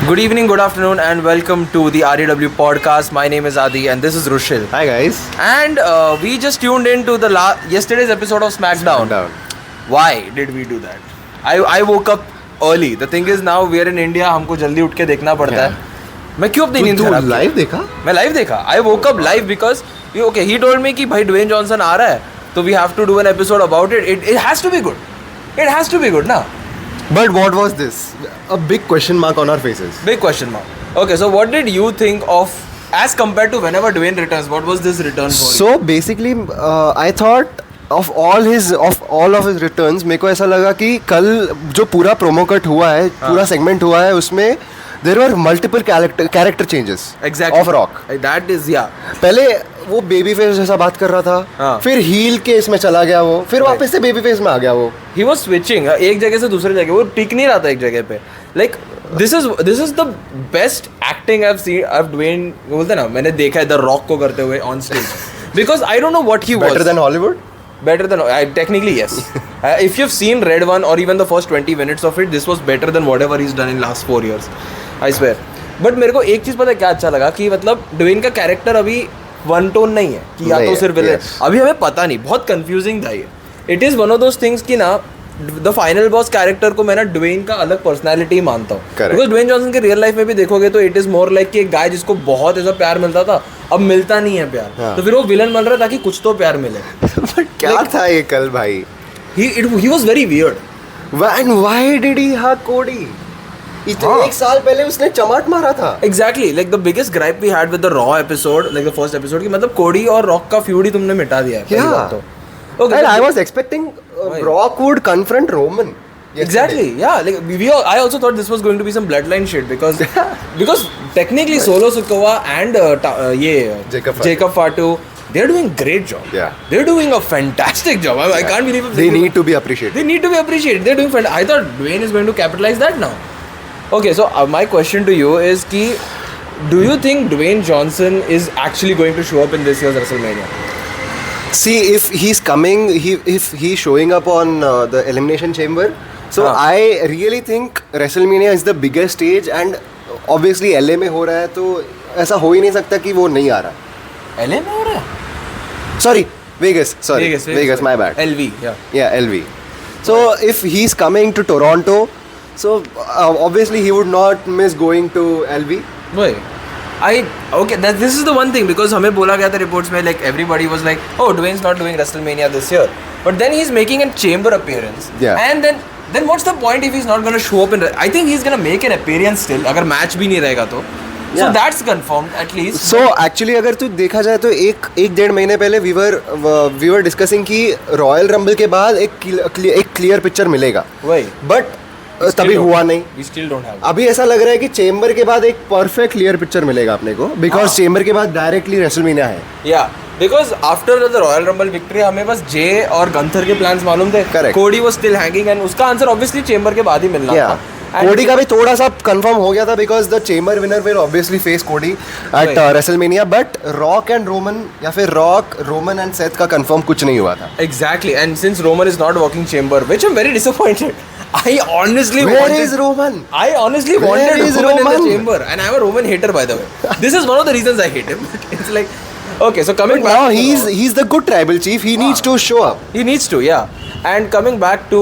Good evening, good afternoon, and welcome to the REW podcast. My name is Adi, and this is Rushil. Hi guys. And we just tuned into the yesterday's episode of SmackDown. Why did we do that? I woke up early. The thing is now we are in India. हमको जल्दी उठ के देखना पड़ता है. मैं क्यों अपनी नींद खराब लाइव देखा? मैं लाइव देखा. I woke up live because he told me कि भाई Dwayne Johnson आ रहा है, तो we have to do an episode about it. It has to be good. It has to be good, na? But what was this? A big question mark on our faces. Big question mark. Okay, so what did you think of as compared to whenever Dwayne returns? What was this return for? So basically, I thought of all of his returns, मेरे को ऐसा लगा कि कल जो पूरा promo cut हुआ है, पूरा segment हुआ है, उसमें there were multiple character changes. Exactly. Of Rock. That is, yeah. पहले वो बेबी फेस जैसा बात कर रहा था, फिर हील के इसमें चला गया वो, फिर वापस से बेबी फेस में आ गया वो. He was switching एक जगह से दूसरी जगह, वो टिक नहीं रहा था एक जगह पे. Like this is the best acting I've seen. Dwayne बोलते ना, मैंने देखा है The Rock को करते हुए on stage. Because I don't know what he was. Better than Hollywood? Better than technically yes. If you've seen Red One or even the first 20 minutes of it, this was better than whatever he's done in last 4 years. I swear. But मेरे को एक चीज़ पता है क्या अच्छा लगा कि मतलब Dwayne का कैरेक्टर अभी वन टोन नहीं है कि या तो सिर्फ विलेन. अभी हमें पता नहीं, बहुत कंफ्यूजिंग था ये. It is one of those things कि ना द फाइनल बॉस कैरेक्टर को मैं ना ड्वेन का अलग पर्सनालिटी मानता हूँ. बिकॉज ड्वेन जॉनसन के रियल लाइफ में भी देखोगे तो इट इज मोर लाइक कि एक गाय जिसको बहुत ऐसा प्यार मिलता था, अब मिलता नहीं है प्यार. तो फिर वो विलन बन रहा था कि कुछ तो प्यार मिले. क्या था ये कल भाई? He was very weird. And why did he hug Cody? एक साल पहले उसने चमाट मारा था. Exactly, like the biggest gripe we had with the Raw episode, like the first episode, कि मतलब कोडी और रॉक का फ्यूड ही तुमने मिटा दिया है. Yeah. Okay. And I was expecting Rock would confront Roman. Exactly, yeah. Like I also thought this was going to be some bloodline shit because technically Solo Sikoa and Jacob Fatu, they're doing great job. Yeah. They're doing a fantastic job. I can't believe it. They need to be appreciated. They need to be appreciated. They're doing fantastic. I thought Dwayne is going to capitalize that now. Okay, so my question to you is do you think Dwayne Johnson is actually going to show up in this year's WrestleMania? See, if he's coming, if he's showing up on the Elimination Chamber, so I really think WrestleMania is the biggest stage and obviously LA में हो रहा है, तो ऐसा हो ही नहीं सकता कि वो नहीं आ रहा. LA में हो रहा है? Sorry, Vegas, my bad. LV, yeah. Yeah, LV. So if he's coming to Toronto, so obviously he would not miss going to LV. Why? This is the one thing, because हमें बोला गया था reports में, like everybody was like, oh, Dwayne's not doing WrestleMania this year, but then he's making a chamber appearance. Yeah. And then what's the point if he's not going to show up in? I think he's going to make an appearance still, अगर match भी नहीं रहेगा तो. So that's confirmed at least. So actually अगर तू देखा जाए तो एक डेढ़ महीने पहले we were discussing कि Royal Rumble के बाद एक clear picture मिलेगा. वही. But तभी हुआ नहीं. We still don't have. अभी ऐसा लग रहा है कि चेंबर के बाद एक परफेक्ट क्लियर पिक्चर मिलेगा अपने को, बिकॉज चेंबर के बाद डायरेक्टली रेसलमेनिया है. या because after the royal rumble victory हमें बस जे और गंथर के प्लान्स मालूम थे. करेक्ट. कोडी वाज स्टिल हैंगिंग एंड उसका आंसर ऑब्वियसली चेंबर के बाद ही मिलना था. कोडी का भी थोड़ा सा कंफर्म हो गया था because the chamber winner will obviously face Cody at WrestleMania, but Rock and Roman या फिर रॉक रोमन एंड सेथ का कंफर्म कुछ नहीं हुआ था. Exactly, and since Roman is not working chamber, which I am very disappointed. I honestly wanted Roman in Roman in the chamber, and I'm a Roman hater, by the way. This is one of the reasons I hate him. It's like, okay, so coming back. Now he's the good tribal chief. He needs to show up. He needs to, yeah. And coming back to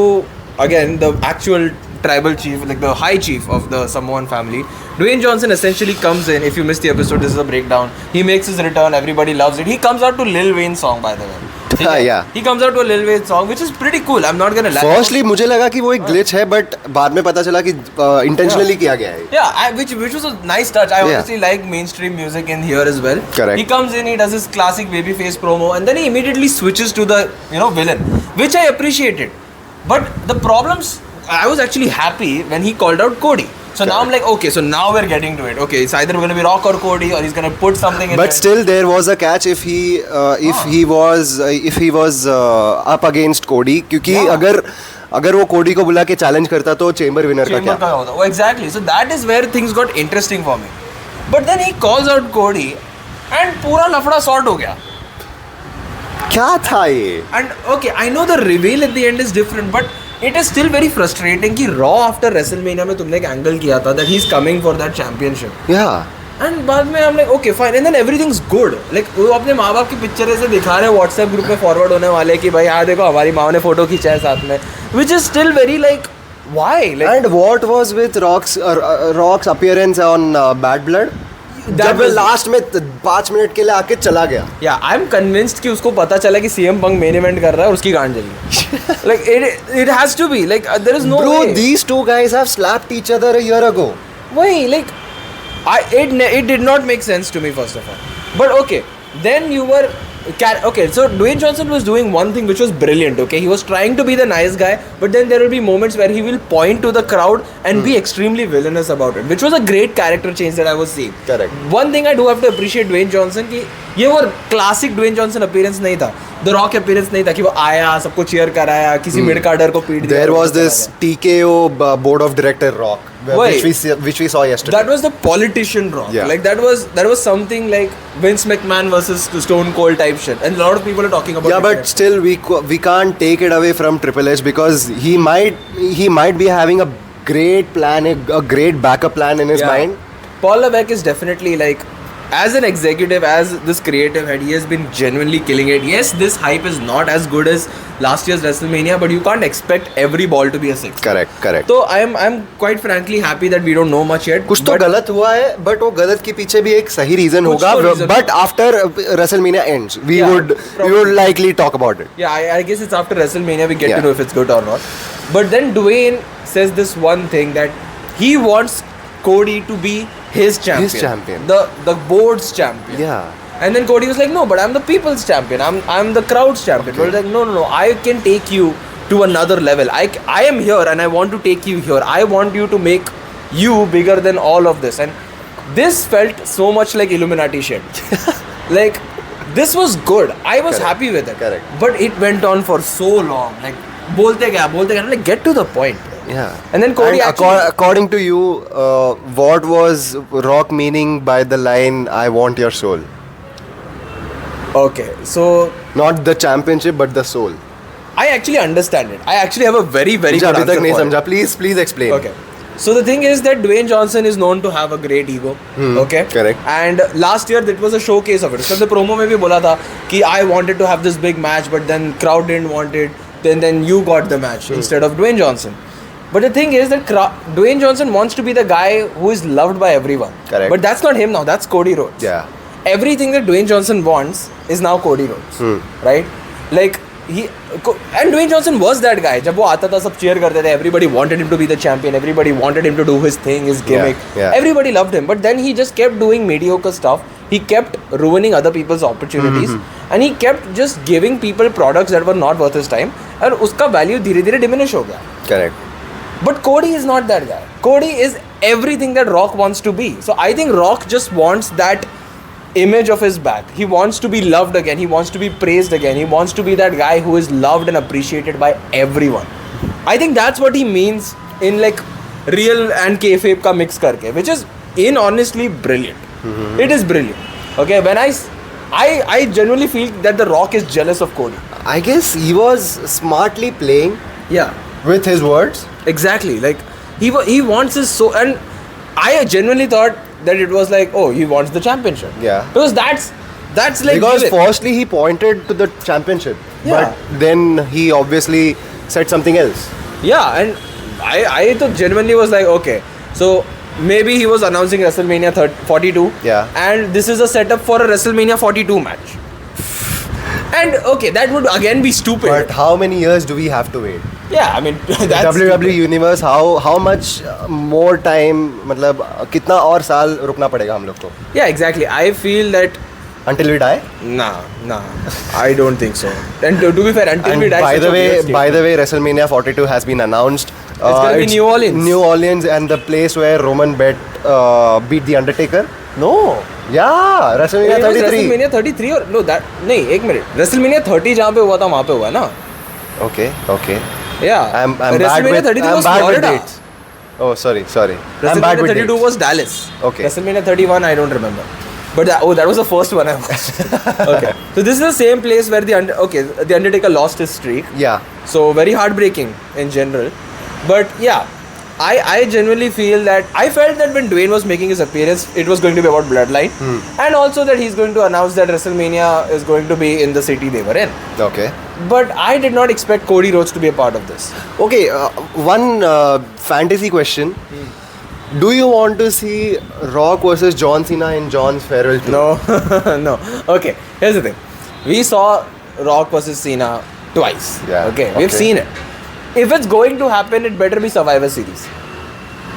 again the actual tribal chief, like the high chief of the Samoan family, Dwayne Johnson essentially comes in. If you missed the episode, this is a breakdown. He makes his return. Everybody loves it. He comes out to Lil Wayne's song, by the way. Yeah. He comes out to a Lil Wayne song, which is pretty cool. I'm not gonna lie. Firstly, मुझे लगा कि वो एक glitch है, but बाद में पता चला कि intentionally किया गया है. Yeah, which was a nice touch. I honestly like mainstream music in here as well. Correct. He comes in, he does his classic babyface promo, and then he immediately switches to the villain, which I appreciated. But the problems, I was actually happy when he called out Cody. So now I'm like, okay, so now we're getting to it. Okay, it's either going to be Rock or Cody, or he's going to put something in. But still, there was a catch if he was up against Cody, क्योंकि अगर वो कोडी को बुला के challenge करता तो chamber winner का क्या होता. Oh, exactly. So that is where things got interesting for me. But then he calls out Cody, and पूरा लफड़ा सॉर्ट हो गया. क्या था ये? And okay, I know the reveal at the end is different, but it is still very frustrating कि Raw after WrestleMania में तुमने एक angle किया था that he's coming for that championship. Yeah. And बाद में हम like okay fine and then everything's good. Like वो अपने माँ बाप की पिक्चर ऐसे दिखा रहे हैं WhatsApp ग्रुप में फॉरवर्ड होने वाले कि भाई यार देखो हमारी माँ ने फोटो खींचा है साथ में, which is still very like why? Like, And what was with Rock's appearance on Bad Blood? जब was- लास्ट में 5 मिनट के लिए आके चला गया. yeah, I'm convinced कि उसको पता चला कि CM Punk main event कर रहा है और उसकी गांड जली. Like it has to be like there is no Bro, way. these two guys have slapped each other a year ago. Why? Like, it did not make sense to me first of all. But okay, then you were okay. So Dwayne Johnson was doing one thing which was brilliant. Okay, he was trying to be the nice guy, but then there will be moments where he will point to the crowd and be extremely villainous about it, which was a great character change that I was seeing. Correct. One thing I do have to appreciate Dwayne Johnson कि ये वो classic Dwayne Johnson appearance नहीं था, The Rock appearance नहीं था कि वो आया सबको cheer कराया किसी मिड कार्डर को पीट दिया. There was this TKO board of director Rock, Why? which we saw yesterday. That was the politician Rock. Yeah. Like that was something like Vince McMahon versus Stone Cold type shit, and a lot of people are talking about. Yeah, it but right still we can't take it away from Triple H because he might be having a great plan, a great backup plan in his now. mind. Paul Levesque is definitely like, as an executive, as this creative head, he has been genuinely killing it. Yes, this hype is not as good as last year's WrestleMania, but you can't expect every ball to be a six. Correct. So I'm quite frankly happy that we don't know much yet. कुछ तो but- गलत हुआ है, but वो गलत के पीछे भी एक सही रीजन कुछ होगा. तो reason But after WrestleMania ends, we Yeah, would probably. likely talk about it. Yeah, I guess it's after WrestleMania we get Yeah. to know if it's good or not. But then Dwayne says this one thing that he wants Cody to be his champion. His champion. The board's champion. Yeah. And then Cody was like, no, but I'm the people's champion. I'm the crowd's champion. But like, no. I can take you to another level. I am here and I want to take you here. I want you to make you bigger than all of this. And this felt so much like Illuminati shit. Like, this was good. I was Correct. happy with it. Correct. But it went on for so long. Like, bolte gaya, like, get to the point. Yeah. And then Cody actually... according to you, what was Rock meaning by the line "I want your soul"? Okay, so Not the championship, but the soul. I actually understand it. I actually have a very, very मुझे good अभी answer तक नहीं for it. समझा. Please explain. Okay. So the thing is that Dwayne Johnson is known to have a great ego. Okay. correct. And last year that was a showcase of it. So the promo में भी बोला था कि I wanted to have this big match, but then crowd didn't want it. Then you got the match instead of Dwayne Johnson. But the thing is that Dwayne Johnson wants to be the guy who is loved by everyone. Correct. But that's not him now. That's Cody Rhodes. Yeah. Everything that Dwayne Johnson wants is now Cody Rhodes. Right? Like and Dwayne Johnson was that guy. जब वो आता था सब cheer करते थे. Everybody wanted him to be the champion. Everybody wanted him to do his thing, his gimmick. Yeah. Everybody loved him. But then he just kept doing mediocre stuff. He kept ruining other people's opportunities. And he kept just giving people products that were not worth his time. और उसका value धीरे-धीरे diminish हो गया. Correct. But Cody is not that guy. Cody is everything that Rock wants to be. So I think Rock just wants that image of his back. He wants to be loved again. He wants to be praised again. He wants to be that guy who is loved and appreciated by everyone. I think that's what he means in like real and kayfabe ka mix karke, which is honestly brilliant. It is brilliant. Okay, when I genuinely feel that The Rock is jealous of Cody. I guess he was smartly playing Yeah. with his words. Exactly. Like he wants his soul, and I genuinely thought that it was like, oh, he wants the championship. Yeah. Because that's like Because given. firstly he pointed to the championship. Yeah. But then he obviously said something else. Yeah, and I thought genuinely was like, okay, so maybe he was announcing WrestleMania 42. Yeah. And this is a setup for a WrestleMania 42 match. And okay, that would again be stupid. But how many years do we have to wait? Yeah, I mean that's WWE stupid. Universe, how much more time, मतलब कितना और साल रुकना पड़ेगा हम लोग को? Yeah, exactly. I feel that Until we die? Nah, I don't think so. And to be fair, until And we die. by such the a weird way, statement. WrestleMania 42 has been announced. gonna be New Orleans. New Orleans, and the place where Roman beat the Undertaker. No. Yeah, WrestleMania It was 33. WrestleMania 33 और no that नहीं एक minute WrestleMania 30 जहाँ पे हुआ था वहाँ पे हुआ ना. Okay. Yeah. I'm bad WrestleMania with 33 was bad with Florida. dates. Oh, sorry. I'm bad WrestleMania with 32 dates. was Dallas. Okay. WrestleMania 31 I don't remember. But that was the first one I watched. Okay. So this is the same place where the Undertaker lost his streak. Yeah. So very heartbreaking in general. But yeah, I genuinely feel that I felt that when Dwayne was making his appearance, it was going to be about Bloodline, and also that he's going to announce that WrestleMania is going to be in the city they were in. Okay. But I did not expect Cody Rhodes to be a part of this. Okay, one fantasy question. Do you want to see Rock versus John Cena in John's farewell tour? No, no. Okay, here's the thing. We saw Rock versus Cena twice. Yeah, Okay, we've okay. seen it. If it's going to happen, it better be Survivor Series.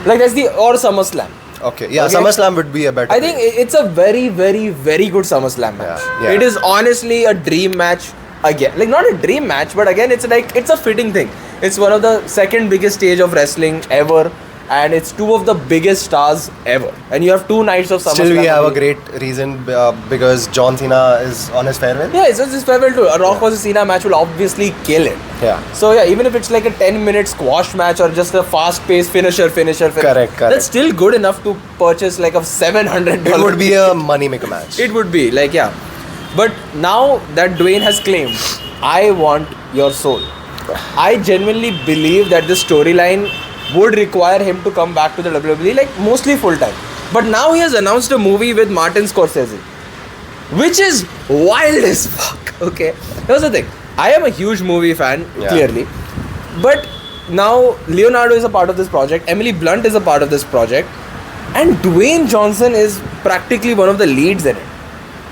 Like that's or SummerSlam. Okay, yeah, Okay. SummerSlam would be a better. I think it's a very, very, very good SummerSlam match. Yeah. It is honestly a dream match again. Like not a dream match, but again, it's a fitting thing. It's one of the second biggest stage of wrestling ever, and it's two of the biggest stars ever. And you have 2 nights of SummerSlam. Still, we have a great reason because John Cena is on his farewell. Yeah, it's just his farewell tour. A Rock versus Cena match will obviously kill it. Yeah. So yeah, even if it's like a 10-minute squash match or just a fast-paced finisher. Correct. That's still good enough to purchase like a $700. It would be a money maker match. It would be like yeah, but now that Dwayne has claimed, I want your soul. I genuinely believe that the storyline would require him to come back to the WWE like mostly full time. But now he has announced a movie with Martin Scorsese, which is wild as fuck. Okay, here's the thing. I am a huge movie fan, Yeah. clearly, but now Leonardo is a part of this project. Emily Blunt is a part of this project, and Dwayne Johnson is practically one of the leads in it.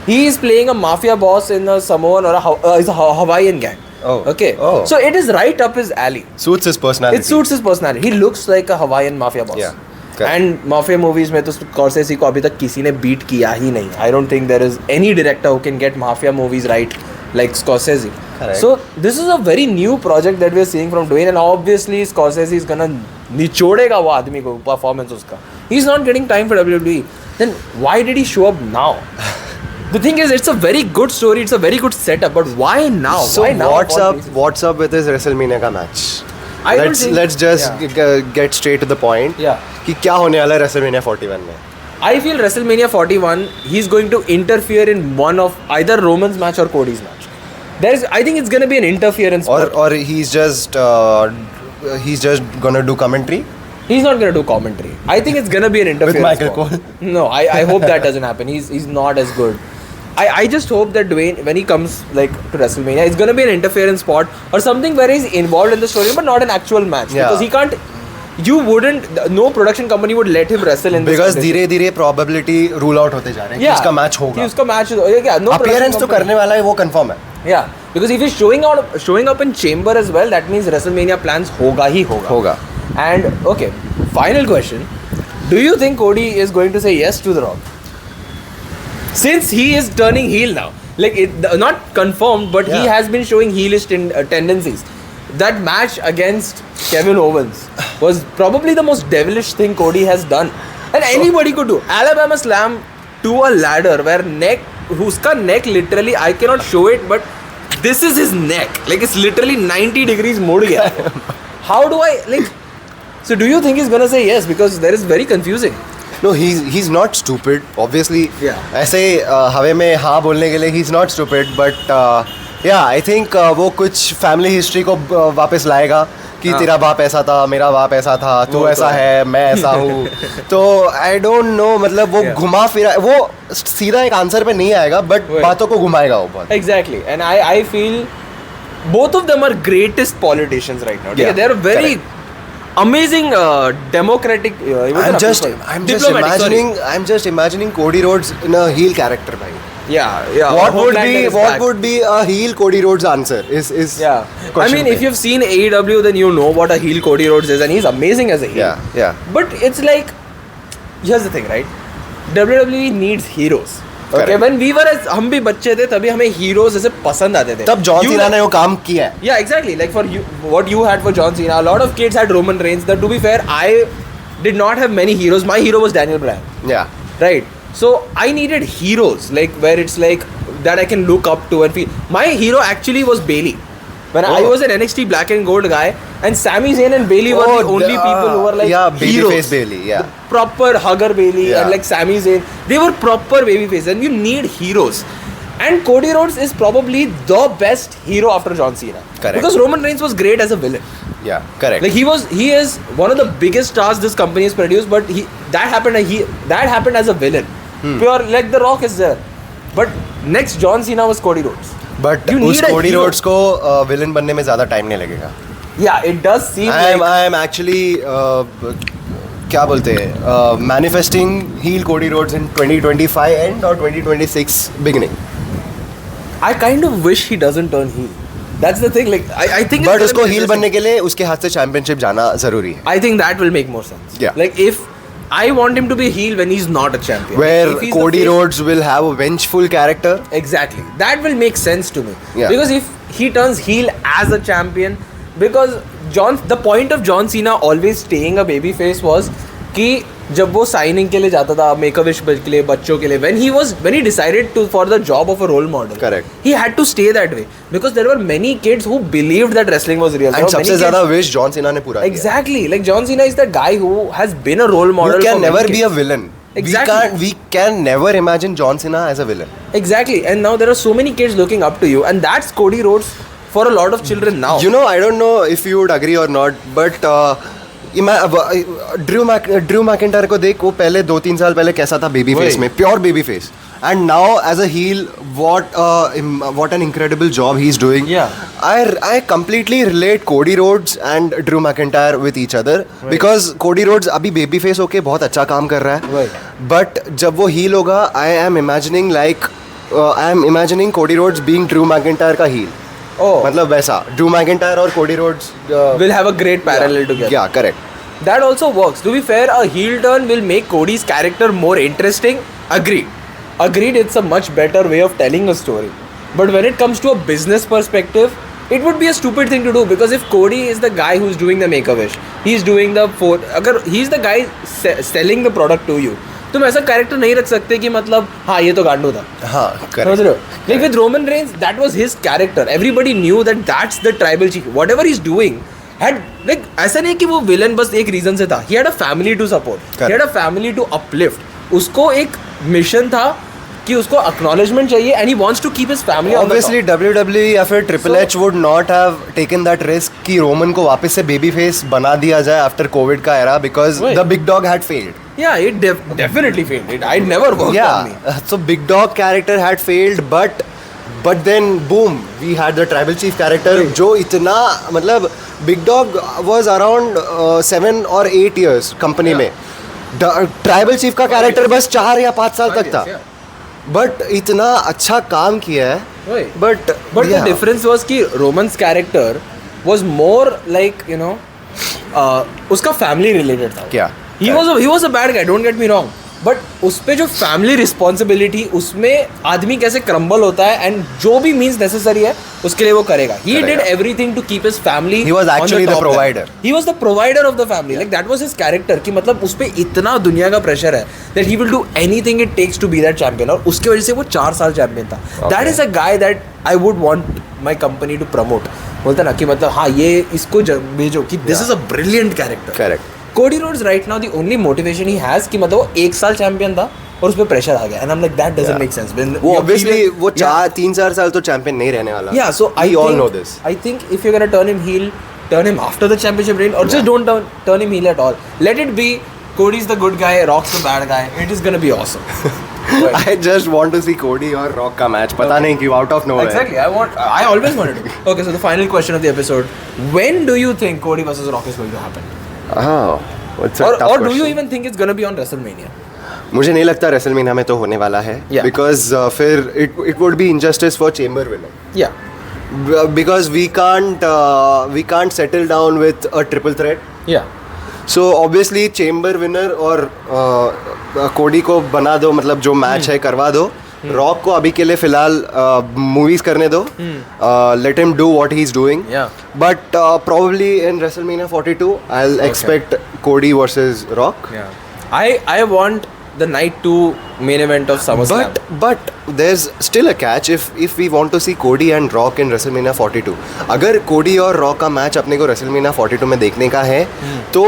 He is playing a mafia boss in a Samoan or a Hawaiian gang. Oh. Okay. Oh. So it is right up his alley. Suits his personality. It suits his personality. He looks like a Hawaiian mafia boss. Yeah. Correct. And mafia movies में तो Scorsese को अभी तक किसी ने beat किया ही नहीं. I don't think there is any director who can get mafia movies right like Scorsese. Correct. So this is a very new project that we are seeing from Dwayne, and obviously Scorsese is gonna निचोड़ेगा वो आदमी को performance उसका. He's not getting time for WWE. Then why did he show up now? The thing is, it's a very good story. It's a very good setup. But why now? So why now? what's Of all up? places? What's up with his WrestleMania का match? I don't think- Let's just get straight to the point. Yeah. कि क्या होने वाला है WrestleMania 41 में? I feel WrestleMania 41, he's going to interfere in one of either Roman's match or Cody's match. I think it's going to be an interference. Or he's just gonna do commentary. He's not going to do commentary. I think it's going to be an interference. Michael spot. Cole. No, I hope that doesn't happen. He's not as good. I just hope that Dwayne, when he comes like to WrestleMania, it's going to be an interference spot or something where he's involved in the story, but not an actual match. Yeah. Because he can't. No production company would let him wrestle in this Because condition. धीरे-धीरे probability rule out होते जा रहे हैं कि उसका match कि होगा. उसका match yeah, no production Appearance तो company- करने वाला है वो confirm है. Yeah, because if he's showing up in Chamber as well, that means WrestleMania plans hoga hi hoga. होगा. And okay, final question: do you think Cody is going to say yes to The Rock? Since he is turning heel now, like not confirmed, but he Yeah. has been showing heelish tendencies. That match against Kevin Owens was probably the most devilish thing Cody has done, and anybody could do. Alabama Slam to a ladder where uska neck literally, I cannot show it, but this is his neck. Like it's literally 90 degrees mode gaya. How do I like? So do you think he's gonna say yes? Because that is very confusing. No, he's not stupid. Obviously, Yeah. ऐसे हवे में हाँ बोलने के लिए he's not stupid, but yeah, I think वो कुछ family history को वापस लाएगा कि हाँ. तेरा बाप ऐसा था, मेरा बाप ऐसा था, तू वो तो ऐसा है. है, मैं ऐसा हूँ. तो I don't know, मतलब वो Yeah. घुमा फिरा वो सीधा एक आंसर पे नहीं आएगा, but Right. बातों को घुमाएगा वो बहुत. Exactly, and I feel both of them are greatest politicians right now. Yeah, They're very amazing democratic. I'm just imagining Cody Rhodes in a heel character, bhai. Yeah. What would be a heel Cody Rhodes answer? Is Yeah, I question mean, thing. if you've seen AEW, then you know what a heel Cody Rhodes is, and he's amazing as a heel. yeah. But it's like, here's the thing, right? WWE needs heroes. Okay, Correct. when we were हम भी बच्चे थे तभी हमें heroes ऐसे पसंद आते थे. तब जॉन You सीना like- ने वो काम किया है. Yeah, exactly. Like for you, what you had for John Cena, a lot of kids had Roman Reigns. That, to be fair, I did not have many heroes. My hero was Daniel Bryan, Yeah. right? So I needed heroes, like where it's like that I can look up to and feel. My hero actually was Bailey. When I Oh. was an NXT Black and Gold guy, And Sami Zayn and Bailey were the only people who were like heroes. babyface Bailey, yeah. The proper hugger Bailey Yeah. and like Sami Zayn. They were proper babyface, and you need heroes. And Cody Rhodes is probably the best hero after John Cena. Correct. Because Roman Reigns was great as a villain. Yeah, correct. Like he is one of the biggest stars this company has produced, but that happened as a villain. Pure like The Rock is there. But next John Cena was Cody Rhodes. But You उस need a कोडी hero. Roads को villain बनने में ज़्यादा time नहीं लगेगा. Yeah, it does seem I am actually क्या बोलते हैं manifesting heel Cody Rhodes in 2025 end or 2026 beginning. I kind of wish he doesn't turn heel. That's the thing. Like I think. But उसको heel बनने के लिए उसके हाथ से championship जाना ज़रूरी है. I think that will make more sense. Yeah. Like if I want him to be heel when he's not a champion. Where If he's Cody the face- Rhodes will have a vengeful character. Exactly. That will make sense to me. Yeah. Because if he turns heel as a champion, because the point of John Cena always staying a baby face was कि जब वो signing के लिए जाता था make a wish के लिए बच्चों के लिए when he decided to for the job of a role model, Correct. he had to stay that way because there were many kids who believed that wrestling was real. There And were many सबसे kids- ज़्यादा wish John Cena ने पूरा किया. Exactly. Like John Cena is the guy who has been a role model. You can for never many be a kids. villain. Exactly. We can never imagine John Cena as a villain. Exactly. And now there are so many kids looking up to you, and that's Cody Rhodes for a lot of children now. You know, I don't know if you would agree or not, but Drew McIntyre को देख, वो पहले 2-3 साल पहले कैसा था baby face में, pure baby face, and now as a heel what an incredible job he's doing. Yeah. I completely relate Cody Rhodes and Drew McIntyre with each other because Cody Rhodes अभी baby face होके बहुत अच्छा काम कर रहा है, but जब वो हील होगा I am imagining Cody Rhodes being Drew McIntyre का हील. Oh. मतलब वैसा ड्रू मैकिंटायर और Cody Rhodes will have a great parallel together. Yeah, correct. That also works. To be fair, a heel turn will make Cody's character more interesting. Agreed, it's a much better way of telling a story. But when it comes to a business perspective, it would be a stupid thing to do because if Cody is the guy who's doing the Make-A-Wish, he's doing अगर he's the guy selling the product to you, तुम ऐसा character नहीं रख सकते कि मतलब हाँ ये तो गांडू था. हाँ, समझ रहे हो? Like with Roman Reigns, that was his character. Everybody knew that that's the tribal chief. Whatever he's doing had like ऐसा नहीं कि वो villain बस एक reason से था. He had a family to support. Correct. He had a family to uplift. उसको एक mission था कि उसको acknowledgement चाहिए and he wants to keep his family on the Obviously top. WWE या फिर Triple H would not have taken that risk कि Roman को वापस से बेबी फेस बना दिया जाए after COVID का era because Wait. the big dog had failed. Yeah, it definitely failed. It never worked on me. Yeah, so big dog character had failed, but then boom, we had the tribal chief character जो इतना मतलब big dog was around 7 or 8 years company में. Tribal chief का character बस 4 या 5 साल तक था, बट इतना अच्छा काम किया है. बट the difference was कि Roman's character was more like उसका family related था. क्या? He was a bad guy, don't get me wrong. But उस पे जो family responsibility उसमें आदमी कैसे crumble होता है and जो भी means necessary है उसके लिए वो करेगा. He did everything to keep his family. He was actually the top provider. level. He was the provider of the family. Like that was his character कि मतलब उस पे इतना दुनिया का pressure है that he will do anything it takes to be that champion. और उसके वजह से वो 4 साल champion था. That is a guy that I would want my company to promote. बोलते ना कि मतलब हाँ ये इसको भेजो कि this is a brilliant character. Correct. Cody Rhodes right now the only motivation he has कि मतलब वो 1 साल चैंपियन था और उस पे प्रेशर आ गया and I'm like that doesn't make sense. वो obviously वो 3-4 साल तो चैंपियन नहीं रहने वाला. Yeah, so we all know this. I think if you're gonna turn him heel, turn him after the championship reign or just don't turn him heel at all. Let it be Cody's the good guy, Rock's the bad guy. It is gonna be awesome. I just want to see Cody और Rock का match. पता नहीं क्यों out of nowhere. Exactly. I always wanted to. Okay, so the final question of the episode: when do you think Cody versus Rock is going to happen? Oh, it's a tough Or do question. you even think it's gonna be on WrestleMania? मुझे नहीं लगता WrestleMania में तो होने वाला है. Yeah. Because फिर it would be injustice for Chamber winner. Yeah. Because we can't settle down with a triple threat. Yeah. So obviously Chamber winner और कोडी को बना दो, मतलब जो मैच है करवा दो. रॉक को अभी के लिए फिलहाल मूवीज करने दो. Let him do what he is doing. But probably in WrestleMania 42 I will expect Cody versus Rock. I want the night 2 main event of SummerSlam. But there's still a catch if we want to see Cody and Rock in WrestleMania 42. अगर Cody और Rock का match अपने को WrestleMania 42 में देखने का है तो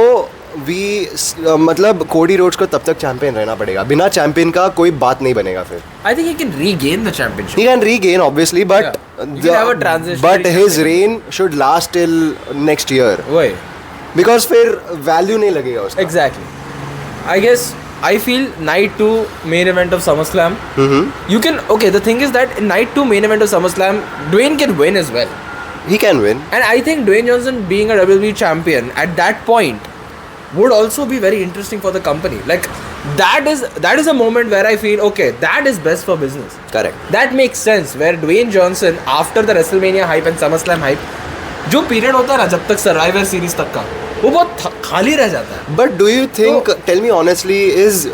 मतलब कोडी रोड्स को तब तक चैंपियन रहना पड़ेगा. बिना चैंपियन का कोई बात नहीं बनेगा फिर. I think he can regain the championship. He can regain obviously, but You can have a transitionary but his championship. reign should last till next year. वही. Because फिर वैल्यू नहीं लगेगा उसका. Exactly. I guess I feel night 2 main event of SummerSlam. You can the thing is that in night 2 main event of SummerSlam, Dwayne can win as well. He can win. And I think Dwayne Johnson being a WWE champion at that point would also be very interesting for the company. Like that is a moment where I feel that is best for business. Correct. That makes sense where Dwayne Johnson after the WrestleMania hype and SummerSlam hype जो period होता है ना जब तक survivor series तक का वो बहुत खाली रह जाता है. But do you think, tell me honestly, is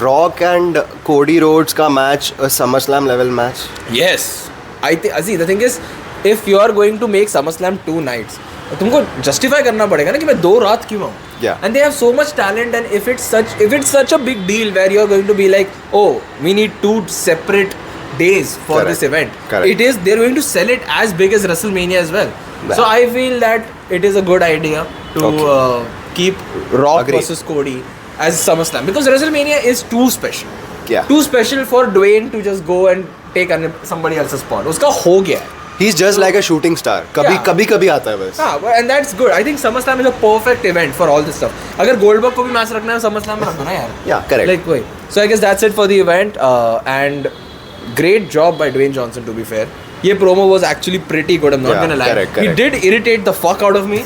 Rock and Cody Rhodes का match a SummerSlam level match? Yes. See the thing is if you are going to make SummerSlam 2 nights तुमको जस्टिफाई करना पड़ेगा ना कि मैं 2 रात क्यों आऊँ. Yeah. And they have so much talent, and if it's such a big deal where you are going to be like, we need 2 separate days for Correct. this event. Correct. They're going to sell it as big as WrestleMania as well. Wow. So I feel that it is a good idea to keep Rock Agreed. versus Cody as SummerSlam because WrestleMania is too special. Yeah. Too special for Dwayne to just go and take somebody else's spot. उसका हो गया है. He's just like a shooting star. कभी आता है बस. And that's good. I think SummerSlam is a perfect event for all this stuff. अगर Goldberg को भी मैच रखना है SummerSlam में रखना यार. Yeah, correct. Like वही. So I guess that's it for the event. And great job by Dwayne Johnson to be fair. ये promo was actually pretty good. I'm not gonna lie. Correct. He did irritate the fuck out of me,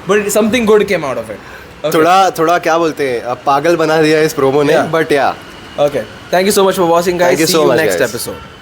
but something good came out of it. Okay. थोड़ा क्या बोलते हैं पागल बना दिया इस promo ने. Yeah. But yeah. Okay. Thank you so much for watching, guys. Thank you See so you much, next guys. episode.